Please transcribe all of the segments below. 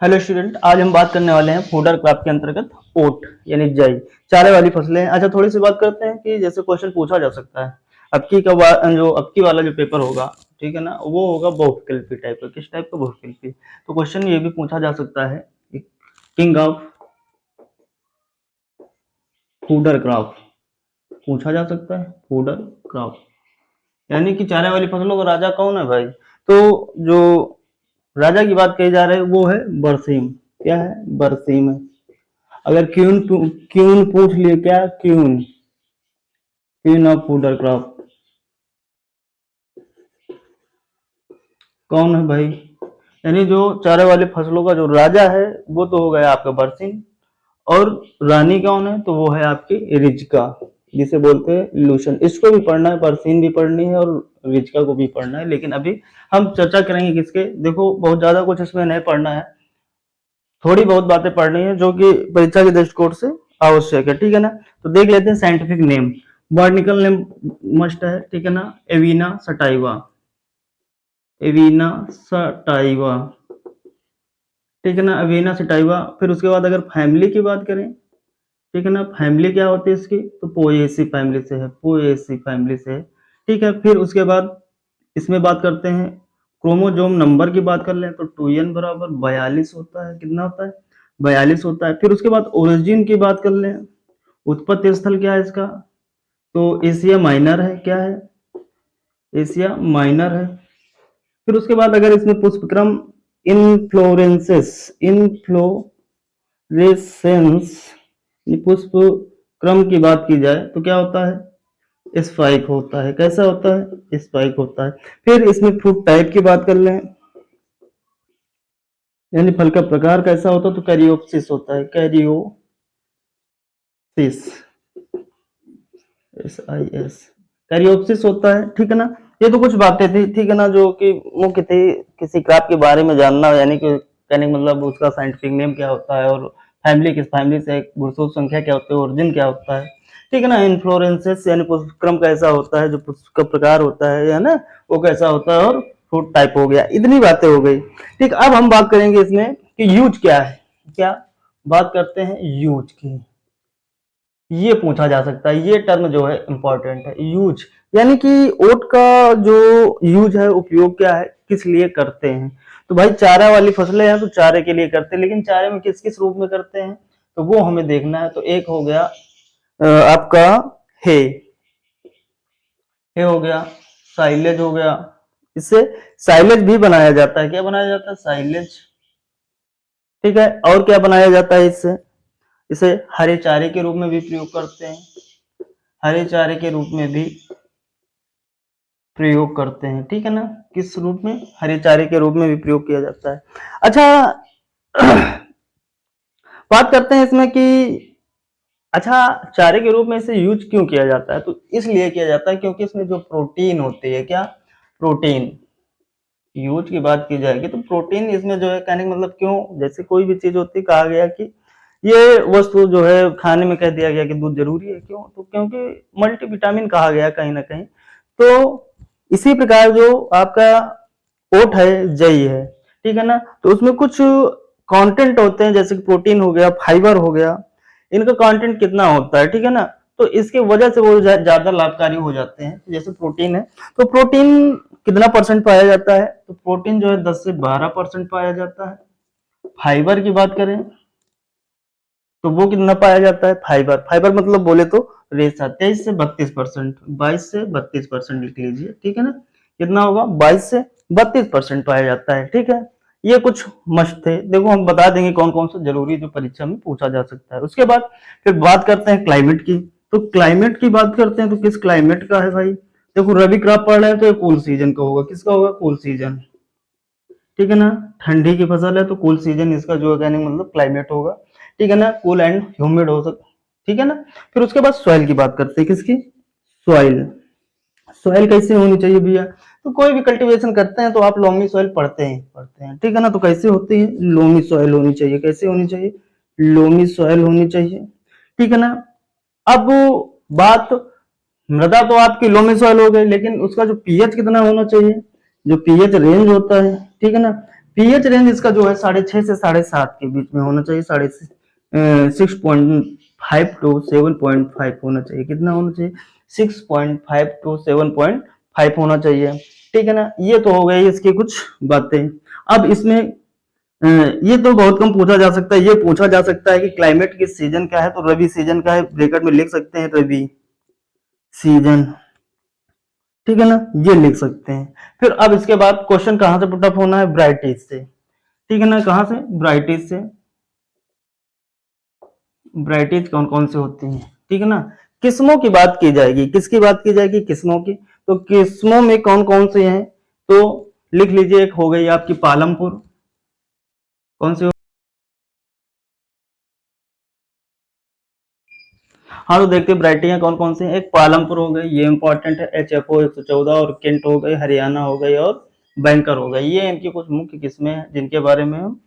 Hello student, आज हम बात करने वाले हैं फूडर क्रॉप के अंतर्गत ओट यानी जई, चारे वाली फसलें। अच्छा, थोड़ी सी बात करते हैं कि जैसे क्वेश्चन पूछा जा सकता है। अब की वाला जो पेपर होगा, ठीक है ना, वो होगा बहुविकल्पी टाइप का। किस टाइप का? बहुविकल्पी। तो क्वेश्चन ये भी पूछा जा सकता है, किंग ऑफ फूडर क्रॉप पूछा जा सकता है। फूडर क्रॉप यानी कि चारे वाली फसलों का राजा कौन है भाई? तो जो राजा की बात कही जा रही है वो है बरसीम। क्या है? बरसीम है। अगर क्यून पूछ लिए, क्या queen? Queen of fodder crop कौन है भाई? यानी जो चारे वाली फसलों का जो राजा है वो तो हो गया आपका बरसिन। और रानी कौन है? तो वो है आपकी रिजका, जिसे बोलते हैं लूशन। इसको भी पढ़ना है, बरसीन भी पढ़नी है और रिजका को भी पढ़ना है। लेकिन अभी हम चर्चा करेंगे किसके। देखो, बहुत ज्यादा कुछ इसमें नहीं पढ़ना है, थोड़ी बहुत बातें पढ़नी है जो कि परीक्षा के दृष्टिकोण से आवश्यक है। ठीक है ना? तो देख लेते हैं scientific name. Botanical name must है, ठीक है ना। एविना सटाइवा, एविना सटाइवा, ठीक है ना, एविना सटाइवा। फिर उसके बाद अगर फैमिली की बात करें, ठीक है ना, फैमिली क्या होती है इसकी? तो पोएसी फैमिली से है, पोएसी फैमिली से है। ठीक है, फिर उसके बाद इसमें बात करते हैं क्रोमोजोम नंबर की बात कर लें तो 2n बराबर 42 होता है। कितना होता है? 42 होता है। फिर उसके बाद ओरिजिन की बात कर लें, उत्पत्ति स्थल क्या है इसका? तो एशिया माइनर है। क्या है? एशिया माइनर है। फिर उसके बाद अगर इसमें पुष्पक्रम इनफ्लोरेंसेस, इनफ्लोरेसेंस, पुष्प क्रम की बात की जाए तो क्या होता है? स्पाइक होता है। कैसा होता है? स्पाइक होता है। फिर इसमें फ्रूट टाइप की बात कर लें, यानी फल का प्रकार कैसा होता है? तो कैरियोप्सिस होता है। कैरियोसिस, SIS, कैरियोप्सिस होता है। ठीक है ना? ये तो कुछ बातें थी, ठीक है ना, जो कि मुख्य थी किसी क्रॉप के बारे में जानना। यानी कि कहने का मतलब उसका साइंटिफिक नेम क्या होता है, और फैमिली किस फैमिली से, गुणसूत्र संख्या क्या होती है, ओरिजिन क्या होता है। ठीक है ना? इन्फ्लोरेंसेस यानी पुष्पक्रम कैसा होता है, जो पुष्प का प्रकार होता है ना, वो कैसा होता है, और फ्रूट टाइप हो गया। इतनी बातें हो गई। ठीक, अब हम बात करेंगे इसमें कि यूज क्या है। क्या बात करते हैं? यूज की। ये पूछा जा सकता है, ये टर्म जो है इंपॉर्टेंट है, यूज। यानी कि ओट का जो यूज है, उपयोग क्या है, किस लिए करते हैं। तो भाई चारा वाली फसलें हैं तो चारे के लिए करते हैं, लेकिन चारे में किस किस रूप में करते हैं तो वो हमें देखना है। तो एक हो गया आपका हे, हे हो गया, साइलेज हो गया। इससे साइलेज भी बनाया जाता है। क्या बनाया जाता है? साइलेज। ठीक है, और क्या बनाया जाता है इससे? इसे हरे चारे के रूप में भी प्रयोग करते हैं, हरे चारे के रूप में भी प्रयोग करते हैं। ठीक है ना? किस रूप में? हरे चारे के रूप में भी प्रयोग किया जाता है। अच्छा, बात करते हैं इसमें कि अच्छा, चारे के रूप में इसे यूज क्यों किया जाता है? तो इसलिए किया जाता है क्योंकि इसमें जो प्रोटीन होती है, क्या प्रोटीन, यूज की बात की जाएगी तो प्रोटीन इसमें जो है, कहने का मतलब क्यों, जैसे कोई भी चीज होती है, कहा गया कि ये वस्तु जो है खाने में, कह दिया गया कि दूध जरूरी है। क्यों? तो क्योंकि मल्टीविटामिन कहा गया कहीं ना कहीं। तो इसी प्रकार जो आपका ओट है, जई है, ठीक है ना, तो उसमें कुछ कंटेंट होते हैं, जैसे प्रोटीन हो गया, फाइबर हो गया। इनका कंटेंट कितना होता है, ठीक है ना, तो इसके वजह से वो ज्यादा लाभकारी हो जाते हैं। जैसे प्रोटीन है, तो प्रोटीन कितना परसेंट पाया जाता है? तो प्रोटीन जो है 10 से 12% पाया जाता है। फाइबर की बात करें तो वो कितना पाया जाता है? फाइबर, फाइबर मतलब बोले तो रेशा, 23 से 32%, 22 से 32% लिख लीजिए। ठीक है ना? कितना होगा? 22 से 32% पाया जाता है। ठीक है, ये कुछ मस्ट थे। देखो, हम बता देंगे कौन कौन सा जरूरी जो परीक्षा में पूछा जा सकता है। उसके बाद फिर बात करते हैं क्लाइमेट की। तो क्लाइमेट की बात करते हैं तो किस क्लाइमेट का है भाई? देखो, रबी क्रॉप पढ़ रहे हैं तो ये कूल सीजन का होगा। किसका होगा? Cool season. ठीक है ना? ठंडी की फसल है तो कूल सीजन इसका जो है, कहने का मतलब क्लाइमेट होगा। ठीक है ना? कूल एंड ह्यूमिड हो सकता। ठीक है ना? फिर उसके बाद सॉइल की बात करते हैं। किसकी? सॉइल। सॉइल कैसे होनी चाहिए भैया? तो कोई भी कल्टीवेशन करते हैं तो आप लोमी सॉइल पढ़ते हैं। ठीक है ना? तो कैसे होती है? लोमी सॉइल होनी चाहिए। कैसे होनी चाहिए? लोमी सॉइल होनी चाहिए। ठीक है ना? अब बात, मृदा तो आपकी लोमी सॉइल हो गई, लेकिन उसका जो पीएच कितना होना चाहिए, जो पीएच रेंज होता है, ठीक है ना, पीएच रेंज इसका जो है 6.5 से 7.5 के बीच में होना चाहिए, 6.5 टू 7.5 होना चाहिए। कितना होना चाहिए? 6.5 टू 7.5 होना चाहिए, ठीक है ना। ये तो हो गई इसकी कुछ बातें। अब इसमें ये तो बहुत कम पूछा जा सकता है। ये पूछा जा सकता है कि क्लाइमेट किस सीजन का है, तो रबी सीजन का है, ब्रैकेट में लिख सकते हैं रबी सीजन, ठीक है ना, ये लिख सकते हैं। फिर अब इसके बाद क्वेश्चन कहां से पुटअप होना है? ब्राइटेज से, ठीक है ना। कहां से? ब्राइटेज से। ब्राइटेज कौन कौन से होती हैं, ठीक है ना। किस्मों की बात की जाएगी, किसकी बात की जाएगी? किस्मों की। तो किस्मों में कौन कौन से हैं, तो लिख लीजिए। एक हो गई आपकी पालमपुर, कौन सी? हाँ, तो देखते वैरायटियां कौन कौन सी हैं। एक पालमपुर हो गई, ये इंपॉर्टेंट है, HFO 114, और केंट हो गई, हरियाणा हो गई, और बैंकर हो गई। ये इनकी कुछ मुख्य किस्में हैं जिनके बारे में हम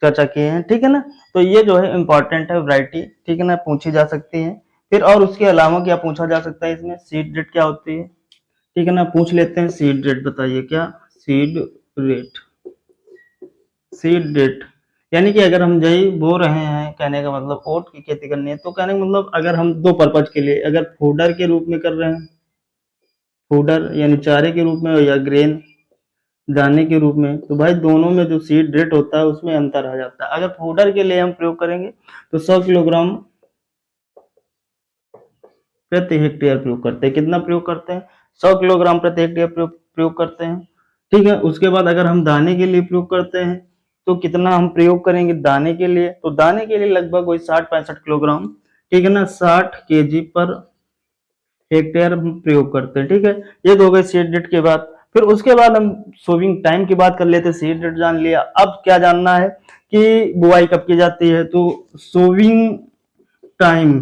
चर्चा किए हैं, ठीक है ना। तो ये जो है इंपॉर्टेंट है वैरायटी, ठीक है ना, पूछी जा सकती है। फिर और उसके अलावा क्या पूछा जा सकता है इसमें? सीड रेट क्या होती है, ठीक है ना, पूछ लेते हैं। सीड रेट बताइए क्या? सीड रेट, सीड रेट यानी कि अगर हम जई बो रहे हैं, कहने का मतलब ओट की खेती करनी है, तो कहने का मतलब अगर हम दो पर्पज के लिए, अगर फूडर के रूप में कर रहे हैं, फूडर यानी चारे के रूप में, या ग्रेन दाने के रूप में, तो भाई दोनों में जो सीड रेट होता है उसमें अंतर आ जाता है। अगर फूडर के लिए हम प्रयोग करेंगे तो 100 किलोग्राम प्रति हेक्टेयर प्रयोग करते हैं। कितना प्रयोग करते हैं? 100 किलोग्राम प्रति हेक्टेयर प्रयोग करते हैं, ठीक है। उसके बाद अगर हम दाने के लिए प्रयोग करते हैं तो कितना हम प्रयोग करेंगे दाने के लिए? तो दाने के लिए लगभग वही 60-65 किलोग्राम, ठीक है ना, 60 केजी पर हेक्टेयर हम प्रयोग करते हैं, ठीक है। ये तो हो गए सीड रेट के बाद। फिर उसके बाद हम सोविंग टाइम की बात कर लेते हैं। सीड रेट जान लिया, अब क्या जानना है कि बुआई कब की जाती है। तो सोविंग टाइम,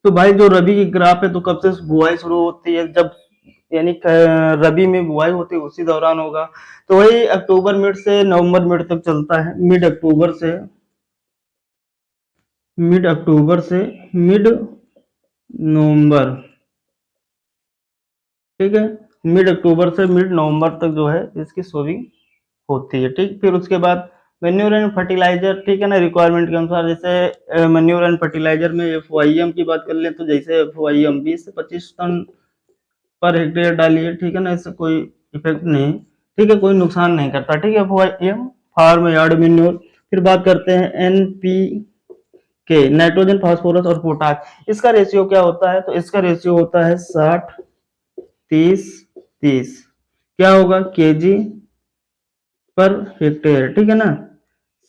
तो भाई जो रबी की ग्राफ है, तो कब से बुआई शुरू होती है? जब यानी रबी में बुआई होती है उसी दौरान होगा। तो वही अक्टूबर मिड से नवंबर मिड तक चलता है। मिड नवंबर, ठीक है, मिड अक्टूबर से मिड नवंबर तक जो है इसकी सोविंग होती है, ठीक। फिर उसके बाद मैन्योर एंड फर्टिलाइजर, ठीक है ना, रिक्वायरमेंट के अनुसार। जैसे मैन्योर एंड फर्टिलाइजर में FOIM की बात कर ले, तो जैसे FOIM 20 से 25 टन पर हेक्टेयर डालिए, ठीक है ना, इससे कोई इफेक्ट नहीं, ठीक है, कोई नुकसान नहीं करता, ठीक है। FOIM farm yard manure. फिर बात करते हैं NPK, नाइट्रोजन फास्फोरस और पोटाश। इसका रेशियो क्या होता है? तो इसका रेशियो होता है 60-30-30। क्या होगा? केजी पर हेक्टेयर, ठीक है ना।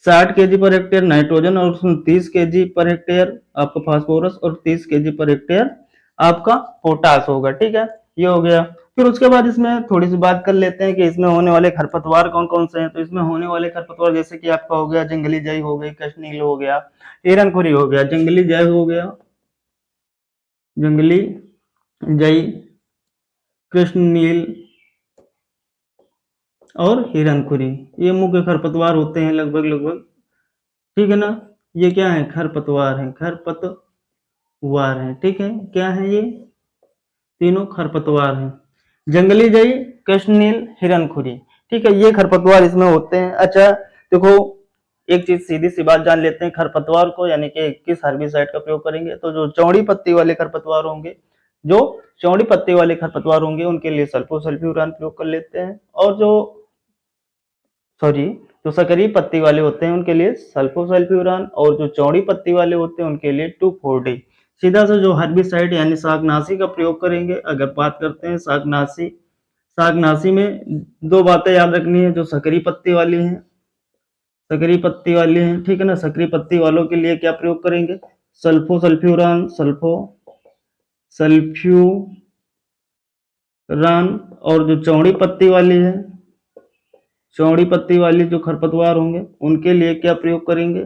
60 केजी पर हेक्टेयर नाइट्रोजन, और उसमें 30 केजी पर हेक्टेयर आपका फास्फोरस, और 30 केजी पर हेक्टेयर आपका पोटाश होगा, ठीक है। ये हो गया। फिर उसके बाद इसमें थोड़ी सी बात कर लेते हैं कि इसमें होने वाले खरपतवार कौन कौन से हैं। तो इसमें होने वाले खरपतवार जैसे कि आपका हो गया जंगली जई हो गई, कशनील हो गया, हिरनखुरी हो गया, जंगली जय हो गया, जंगली जई, कृष्णनील और हिरनखुरी, ये मुख्य खरपतवार होते हैं लगभग लगभग, ठीक है ना। ये क्या है? खरपतवार है, खरपतवार है, ठीक है। क्या है ये? तीनों खरपतवार हैं। जंगली जई, कृष्णनील, हिरनखुरी, ठीक है, ये खरपतवार इसमें होते हैं। अच्छा देखो, एक चीज सीधी सी बात जान लेते हैं खरपतवार को, यानी कि किस हर्बिसाइड का प्रयोग करेंगे। तो जो चौड़ी पत्ती वाले खरपतवार होंगे, जो चौड़ी पत्ती वाले खरपतवार होंगे उनके लिए सल्फोसल्फ्यूरान प्रयोग कर लेते हैं। और जो सॉरी जो सकरी पत्ती वाले होते हैं उनके लिए सल्फोसल्फ्यूरान, और जो चौड़ी पत्ती वाले होते हैं उनके लिए 2,4-D। सीधा सा जो हर्बिसाइड यानी शाकनाशी का प्रयोग करेंगे। अगर बात करते हैं शाकनाशी, शाकनाशी में दो बातें याद रखनी है। जो सकरी पत्ती वाली है, सकरी पत्ती वाली है, ठीक है ना, सकरी पत्ती वालों के लिए क्या प्रयोग करेंगे? सल्फोसल्फ्यूरान, सल्फ्यूरान। और जो चौड़ी पत्ती वाली है, चौड़ी पत्ती वाली जो खरपतवार होंगे उनके लिए क्या प्रयोग करेंगे?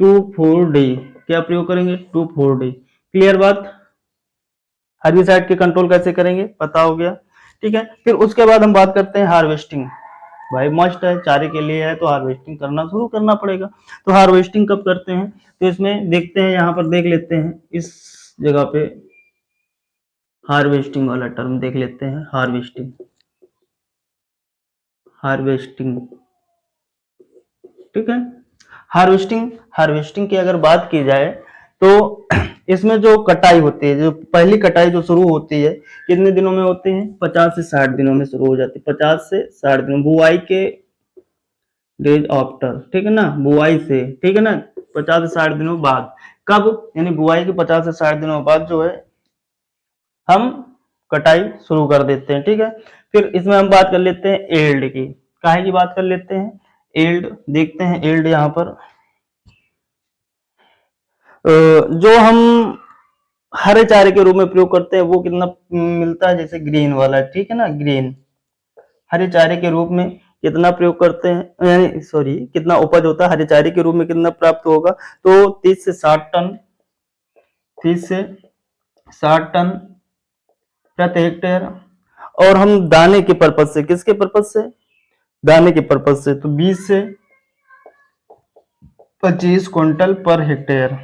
2,4-D। क्या प्रयोग करेंगे? 2,4-D। क्लियर बात? हर्बिसाइड के कंट्रोल कैसे करेंगे पता हो गया, ठीक है। फिर उसके बाद हम बात करते हैं हार्वेस्टिंग। भाई मस्ट है, चारे के लिए है तो हार्वेस्टिंग करना शुरू करना पड़ेगा। तो हार्वेस्टिंग कब करते हैं? तो इसमें देखते हैं, यहाँ पर देख लेते हैं, इस जगह पे हार्वेस्टिंग वाला टर्म देख लेते हैं। हार्वेस्टिंग, हार्वेस्टिंग, ठीक है। हार्वेस्टिंग की अगर बात की जाए तो इसमें जो कटाई होती है, जो पहली कटाई जो शुरू होती है कितने दिनों में होती है? 50 से 60 दिनों में शुरू हो जाती है। 50 से 60 दिनों, बुआई के डेज आफ्टर, ठीक है ना, बुआई से, ठीक है ना, 50 से 60 दिनों बाद। कब? यानी बुआई के 50 से 60 दिनों बाद जो है हम कटाई शुरू कर देते हैं, ठीक है। फिर इसमें हम बात कर लेते हैं एल्ड की, काहे की बात कर लेते हैं? एल्ड, देखते हैं एल्ड यहाँ पर जो हम हरे चारे के रूप में प्रयोग करते हैं वो कितना मिलता है? जैसे ग्रीन वाला, ठीक है ना, ग्रीन हरे चारे के रूप में कितना प्रयोग करते हैं, यानी सॉरी कितना उपज होता है हरे चारे के रूप में, कितना प्राप्त होगा? तो 30 से 60 टन, 30 से 60 टन प्रति हेक्टेयर। और हम दाने के पर्पज से, किसके पर्पज से? दाने के पर्पज से, तो 20 से 25 क्विंटल पर हेक्टेयर,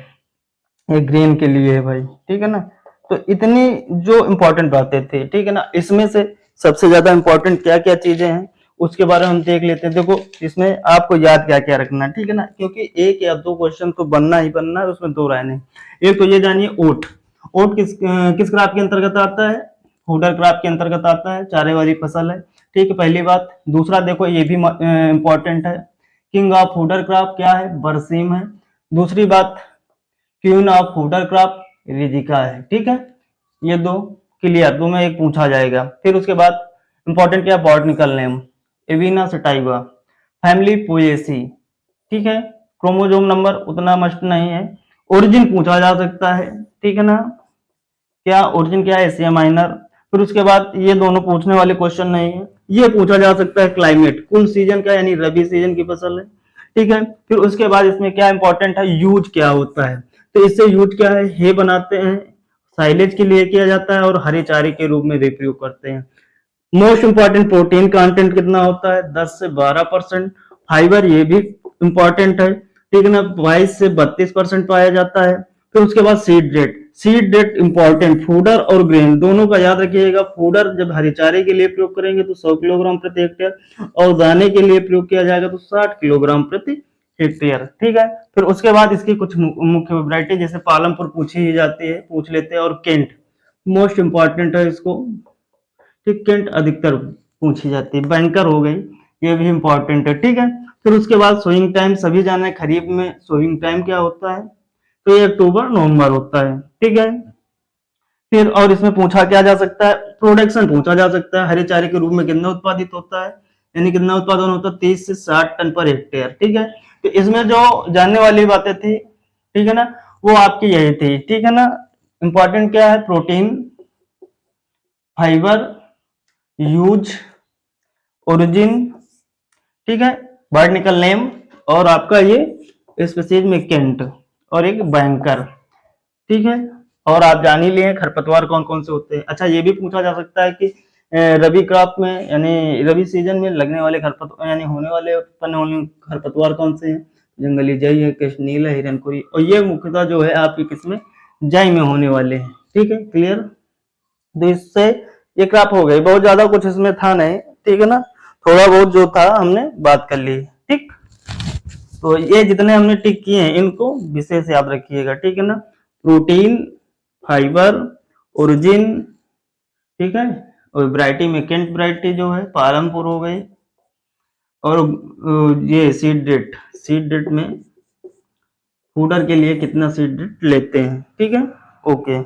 ये ग्रेन के लिए है भाई, ठीक है ना। तो इतनी जो इंपॉर्टेंट बातें थी, ठीक है ना, इसमें से सबसे ज्यादा इंपॉर्टेंट क्या क्या चीजें हैं उसके बारे में हम देख लेते हैं। देखो इसमें आपको याद क्या क्या रखना है, ठीक है ना, क्योंकि एक या दो क्वेश्चन तो बनना ही बनना है, उसमें दो राय नहीं। एक तो ये जानिए ओट, ओट किस क्रॉप के अंतर्गत आता है? फूडर क्रॉप के अंतर्गत आता है, चारे वाली फसल है, ठीक है, पहली बात। दूसरा देखो ये भी इंपॉर्टेंट है, किंग ऑफ फूडर क्रॉप क्या है? बरसीम है। दूसरी बात, क्वीन ऑफ फूडर क्रॉप रिजिका है, ठीक है। ये दो क्लियर, दो में एक पूछा जाएगा। फिर उसके बाद इंपॉर्टेंट क्या? Botanical name, एविना sativa, family Poaceae, ठीक है। क्रोमोजोम नंबर उतना मस्ट नहीं है। ओरिजिन पूछा जा सकता है, ठीक है ना, क्या ओरिजिन क्या है? Asia minor. फिर उसके बाद ये दोनों पूछने वाले क्वेश्चन नहीं है। ये पूछा जा सकता है क्लाइमेट, कुल सीजन का, यानी रबी सीजन की फसल है, ठीक है। फिर उसके बाद इसमें क्या इंपॉर्टेंट है? यूज क्या होता है? तो इससे यूज क्या है? हे बनाते हैं, साइलेज के लिए किया जाता है, और हरे चारे के रूप में भी प्रयोग करते हैं। मोस्ट इंपॉर्टेंट, प्रोटीन कंटेंट कितना होता है? 10 से 12%। फाइबर ये भी इंपॉर्टेंट है, ठीक है ना, 22 से 32% पाया जाता है। फिर उसके बाद seed rate, seed rate important, fodder और ग्रेन दोनों का याद रखिएगा। फूडर जब हरे चारे के लिए प्रयोग करेंगे तो 100 किलोग्राम प्रति हेक्टेयर, और दाने के लिए प्रयोग किया जाएगा तो 60 किलोग्राम प्रति हेक्टेयर, ठीक है। फिर उसके बाद इसकी कुछ मुख्य वैरायटी, जैसे पालमपुर पूछी ही जाती है, पूछ लेते हैं, और केंट मोस्ट इंपॉर्टेंट है इसको, ठीक, केंट अधिकतर पूछी जाती है। बैंकर हो गई, ये भी इंपॉर्टेंट है, ठीक है। फिर उसके बाद सोइंग टाइम, सभी जाना है खरीफ में सोइंग टाइम क्या होता है? तो ये अक्टूबर नवंबर होता है, ठीक है। फिर और इसमें पूछा क्या जा सकता है? प्रोडक्शन पूछा जा सकता है, हरे चारे के रूप में कितना उत्पादित होता है, यानी कितना उत्पादन होता है? 30 से 60 टन पर हेक्टेयर, ठीक है। तो इसमें जो जानने वाली बातें थी, ठीक है ना, वो आपकी यही थी, ठीक है ना। इंपॉर्टेंट क्या है? प्रोटीन, फाइबर, यूज, ओरिजिन, ठीक है, बॉटनिकल नेम, और आपका ये स्पीशीज में केंट, और एक बैंकर, ठीक है। और आप जान ही लिए खरपतवार कौन कौन से होते हैं। अच्छा ये भी पूछा जा सकता है कि रबी क्रॉप में, यानी रबी सीजन में लगने वाले खरपतवार, यानी होने वाले, उत्पन्न होने खरपतवार कौन से हैं? जंगली जई है, कृष्णनील है, हिरनखुरी, और ये मुख्यतः जो है आपकी किसमें? जई में होने वाले हैं, ठीक है, क्लियर। तो इससे ये क्रॉप हो गई, बहुत ज्यादा कुछ इसमें था नहीं, ठीक है ना, थोड़ा बहुत जो था हमने बात कर ली, ठीक। तो ये जितने हमने टिक किए हैं इनको विशेष याद रखिएगा, ठीक है ना। प्रोटीन, फाइबर, ओरिजिन, ठीक है, और वैरायटी में केंट वैरायटी जो है, पालमपुर हो गई, और ये सीड रेट में फूडर के लिए कितना सीड रेट लेते हैं, ठीक है, ओके।